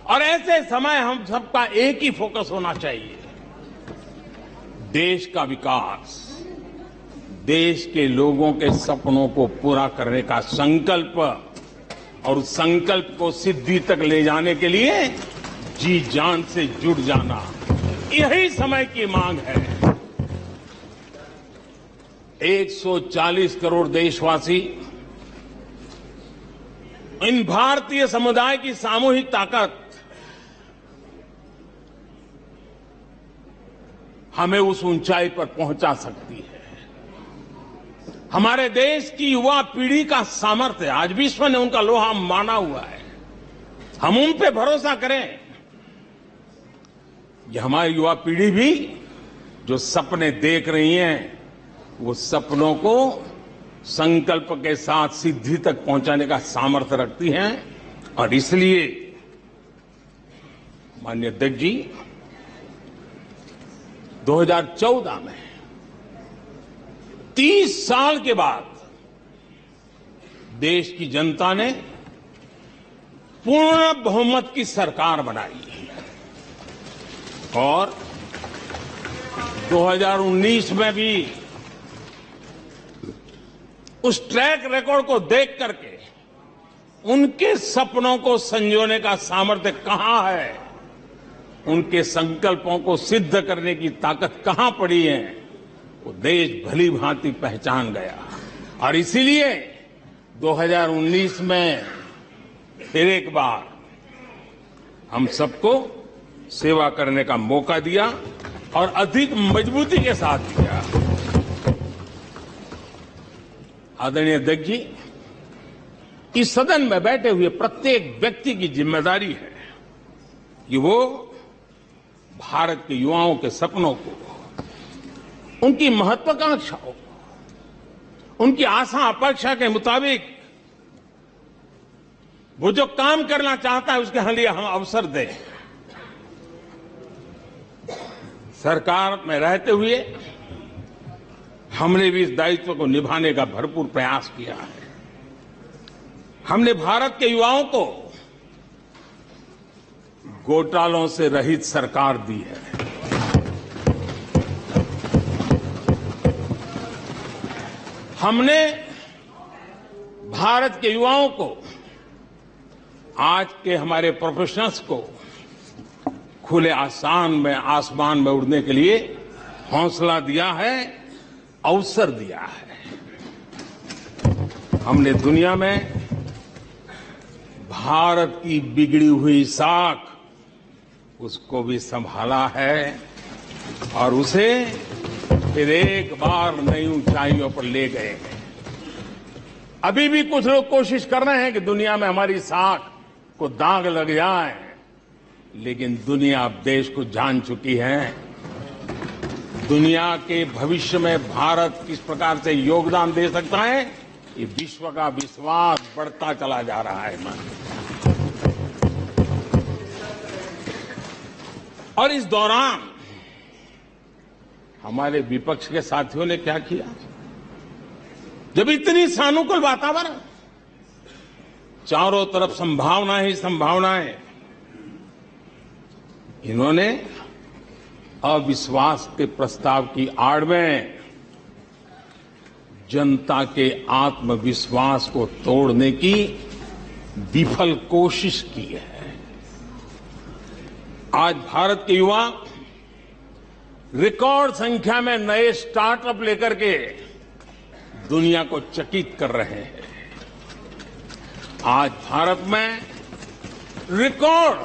और ऐसे समय हम सबका एक ही फोकस होना चाहिए, देश का विकास, देश के लोगों के सपनों को पूरा करने का संकल्प और उस संकल्प को सिद्धि तक ले जाने के लिए जी जान से जुट जाना, यही समय की मांग है। 140 करोड़ देशवासी, इन भारतीय समुदाय की सामूहिक ताकत हमें उस ऊंचाई पर पहुंचा सकती है। हमारे देश की युवा पीढ़ी का सामर्थ्य, आज विश्व ने उनका लोहा माना हुआ है, हम उन पे भरोसा करें। ये हमारी युवा पीढ़ी भी जो सपने देख रही है, वो सपनों को संकल्प के साथ सिद्धि तक पहुंचाने का सामर्थ्य रखती हैं। और इसलिए माननीय अध्यक्ष जी, 2014 में 30 साल के बाद देश की जनता ने पूर्ण बहुमत की सरकार बनाई और 2019 में भी उस ट्रैक रिकॉर्ड को देख करके उनके सपनों को संजोने का सामर्थ्य कहां है, उनके संकल्पों को सिद्ध करने की ताकत कहां पड़ी है, वो देश भली भांति पहचान गया। और इसीलिए 2019 में फिर एक बार हम सबको सेवा करने का मौका दिया और अधिक मजबूती के साथ दिया। आदरणीय अध्यक्ष जी, इस सदन में बैठे हुए प्रत्येक व्यक्ति की जिम्मेदारी है कि वो भारत के युवाओं के सपनों को, उनकी महत्वाकांक्षाओं को, उनकी आशा अपेक्षा के मुताबिक वो जो काम करना चाहता है उसके लिए हम अवसर दें। सरकार में रहते हुए हमने भी इस दायित्व को निभाने का भरपूर प्रयास किया है। हमने भारत के युवाओं को घोटालों से रहित सरकार दी है। हमने भारत के युवाओं को, आज के हमारे प्रोफेशनल्स को खुले आसमान में उड़ने के लिए हौसला दिया है, अवसर दिया है। हमने दुनिया में भारत की बिगड़ी हुई साख, उसको भी संभाला है और उसे फिर एक बार नई ऊंचाइयों पर ले गए हैं। अभी भी कुछ लोग कोशिश कर रहे हैं कि दुनिया में हमारी साख को दाग लग जाए, लेकिन दुनिया अब देश को जान चुकी है। दुनिया के भविष्य में भारत किस प्रकार से योगदान दे सकता है, ये विश्व का विश्वास बढ़ता चला जा रहा है। और इस दौरान हमारे विपक्ष के साथियों ने क्या किया, जब इतनी सानुकूल वातावरण, चारों तरफ संभावनाएं ही संभावनाएं, इन्होंने अविश्वास के प्रस्ताव की आड़ में जनता के आत्मविश्वास को तोड़ने की विफल कोशिश की है। आज भारत के युवा रिकॉर्ड संख्या में नए स्टार्टअप लेकर के दुनिया को चकित कर रहे हैं। आज भारत में रिकॉर्ड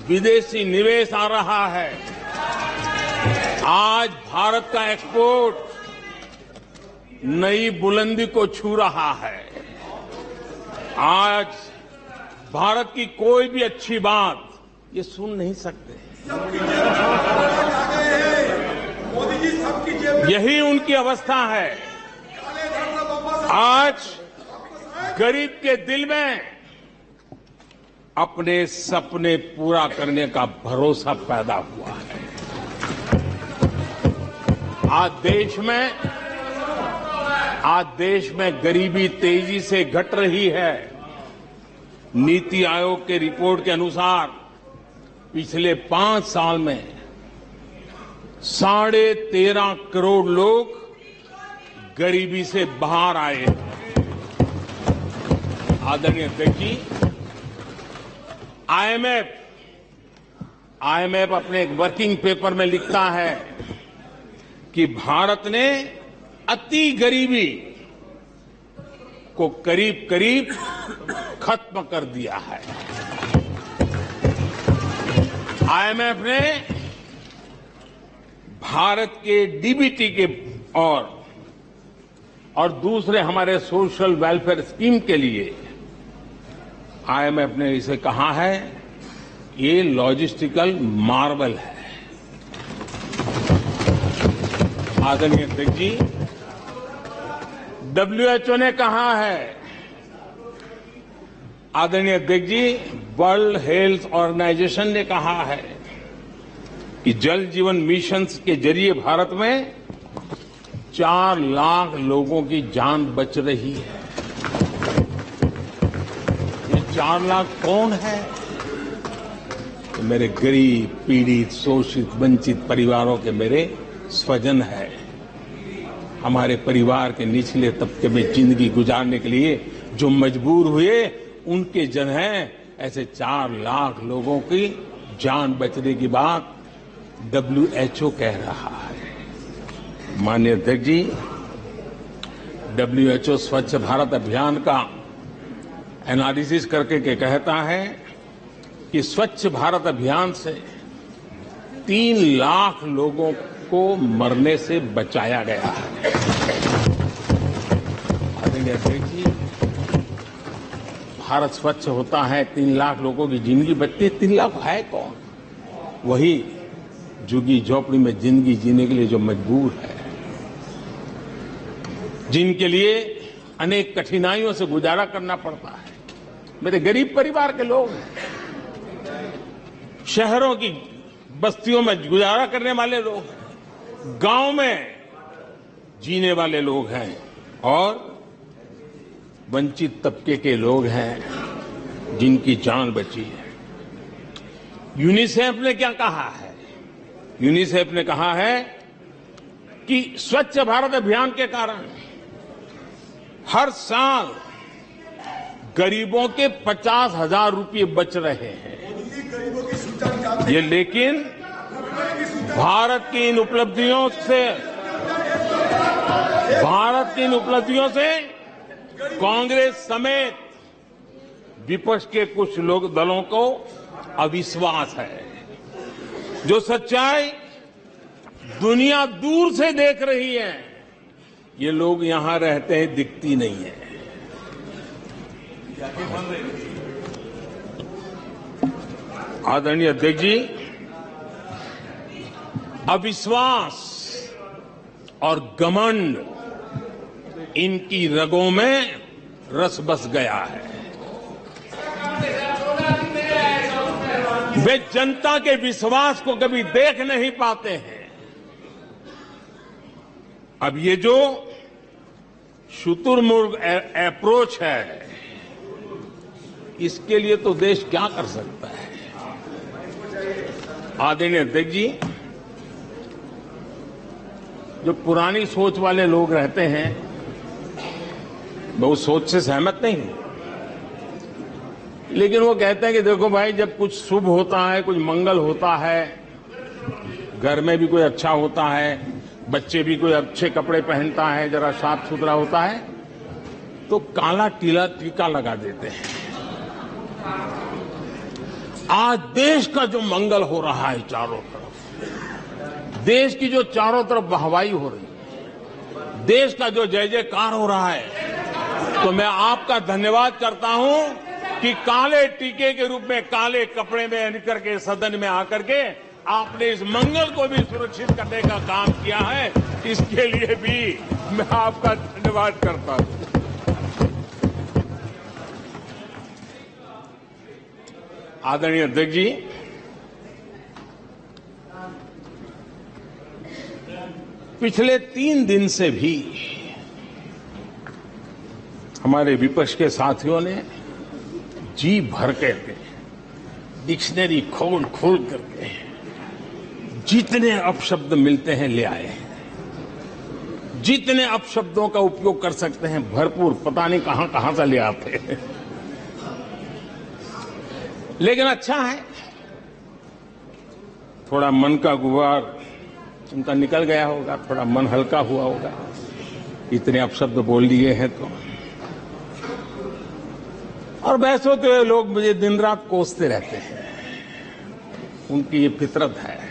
विदेशी निवेश आ रहा है। आज भारत का एक्सपोर्ट नई बुलंदी को छू रहा है। आज भारत की कोई भी अच्छी बात ये सुन नहीं सकते। यही उनकी अवस्था है। आज गरीब के दिल में अपने सपने पूरा करने का भरोसा पैदा हुआ है। आज देश में गरीबी तेजी से घट रही है। नीति आयोग के रिपोर्ट के अनुसार पिछले 5 साल में 13.5 करोड़ लोग गरीबी से बाहर आए। आदरणीय अध्यक्ष जी, आईएमएफ अपने एक वर्किंग पेपर में लिखता है कि भारत ने अति गरीबी को करीब करीब खत्म कर दिया है। आईएमएफ ने भारत के डीबीटी के और दूसरे हमारे सोशल वेलफेयर स्कीम के लिए आईएमएफ ने इसे कहा है, ये लॉजिस्टिकल मार्वल है। आदरणीय अध्यक्ष जी, डब्ल्यूएचओ ने कहा है, आदरणीय अध्यक्ष जी, वर्ल्ड हेल्थ ऑर्गेनाइजेशन ने कहा है कि जल जीवन मिशन के जरिए भारत में 4 लाख लोगों की जान बच रही है। ये 4 लाख कौन है? तो मेरे गरीब, पीड़ित, शोषित, वंचित परिवारों के मेरे स्वजन है। हमारे परिवार के निचले तबके में जिंदगी गुजारने के लिए जो मजबूर हुए, उनके जन हैं। ऐसे 4 लाख लोगों की जान बचने की बात डब्ल्यूएचओ कह रहा है। माननीय अध्यक्ष जी, डब्ल्यूएचओ स्वच्छ भारत अभियान का एनालिसिस करके के कहता है कि स्वच्छ भारत अभियान से 3 लाख लोगों को मरने से बचाया गया है। आदरणीय अध्यक्ष जी, भारत स्वच्छ होता है, 3 लाख लोगों की जिंदगी बचती है। 3 लाख है कौन? वही झुग्गी झोपड़ी में जिंदगी जीने के लिए जो मजबूर है, जिनके लिए अनेक कठिनाइयों से गुजारा करना पड़ता है। मेरे गरीब परिवार के लोग हैं, शहरों की बस्तियों में गुजारा करने वाले लोग हैं, गांव में जीने वाले लोग हैं और वंचित तबके के लोग हैं जिनकी जान बची है। यूनिसेफ ने क्या कहा है? यूनिसेफ ने कहा है कि स्वच्छ भारत अभियान के कारण हर साल गरीबों के 50,000 रुपये बच रहे हैं। ये लेकिन भारत की इन उपलब्धियों से कांग्रेस समेत विपक्ष के कुछ लोग दलों को अविश्वास है। जो सच्चाई दुनिया दूर से देख रही है, ये लोग यहां रहते हैं दिखती नहीं है। आदरणीय अध्यक्ष जी, अविश्वास और घमंड इनकी रगों में रस बस गया है। वे जनता के विश्वास को कभी देख नहीं पाते हैं। अब ये जो शुतुरमुर्ग अप्रोच है, इसके लिए तो देश क्या कर सकता है? आदरणीय अध्यक्ष जी, जो पुरानी सोच वाले लोग रहते हैं, मैं उस सोच से सहमत नहीं हूं, लेकिन वो कहते हैं कि देखो भाई, जब कुछ शुभ होता है, कुछ मंगल होता है, घर में भी कोई अच्छा होता है, बच्चे भी कोई अच्छे कपड़े पहनता है, जरा साफ सुथरा होता है, तो काला टीका लगा देते हैं। आज देश का जो मंगल हो रहा है चारों तरफ, देश की जो चारों तरफ वाहवाही हो रही है, देश का जो जय जयकार हो रहा है, तो मैं आपका धन्यवाद करता हूं कि काले टीके के रूप में, काले कपड़े में निकल के सदन में आकर के आपने इस मंगल को भी सुरक्षित करने का काम किया है। इसके लिए भी मैं आपका धन्यवाद करता हूं। आदरणीय अध्यक्ष जी, पिछले 3 दिन से भी हमारे विपक्ष के साथियों ने जी भर के डिक्शनरी खोल खोल करके जितने अपशब्द मिलते हैं ले आए, जितने अपशब्दों का उपयोग कर सकते हैं भरपूर, पता नहीं कहां कहां से ले आते हैं। लेकिन अच्छा है, थोड़ा मन का गुबार उनका निकल गया होगा, थोड़ा मन हल्का हुआ होगा, इतने अपशब्द बोल दिए हैं तो। और वैसे तो ये लोग मुझे दिन रात कोसते रहते हैं, उनकी ये फितरत है।